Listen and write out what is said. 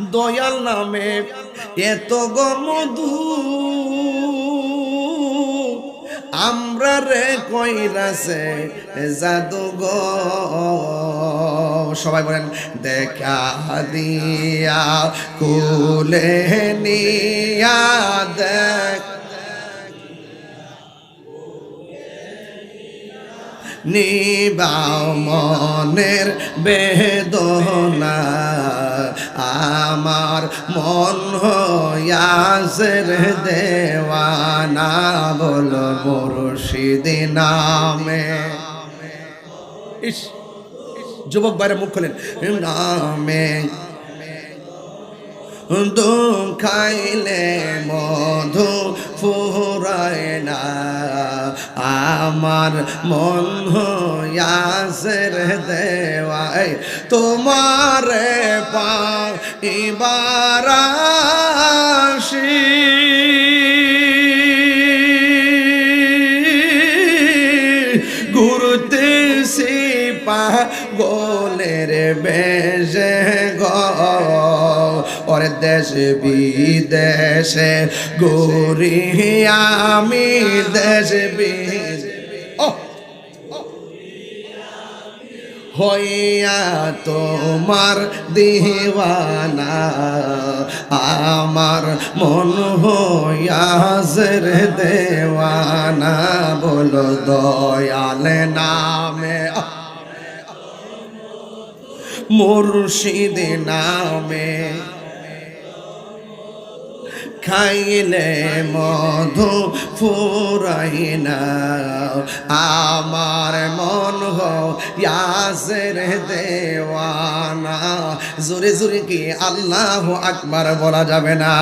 দয়াল নামে এত গো মধু আমরা রে কইরাছে জাদু গো। সবাই বলেন দেখা দিয়া কুলে নিয়া দেখ নিবাও মনের বেদনা আমার মন হইয়াছে রে দেওয়ানা বল মুর্শিদ নামে। ইস যুবক বাইরে মুখ খোলেন নামে দুঃখাইলে মধু ফুরায় না আমার মন হইয়াছে রে দেওয়াই তোমার পাইবার আসি ঘুরতেছি পাগলের বেশে গো ওরে দেশ বিদেশে ঘুরি আমি দেশ হইয়া তোমার দিওয়ানা আমার মন হইয়াছে রে দেওয়ানা বলো দয়াল নামে মুর্শিদ নামে খাইলে মধু ফুরাই না আমার মন হইয়াছে রে দেওয়ানা। জোরে জোরে কি আল্লাহু আকবার বলা যাবে না?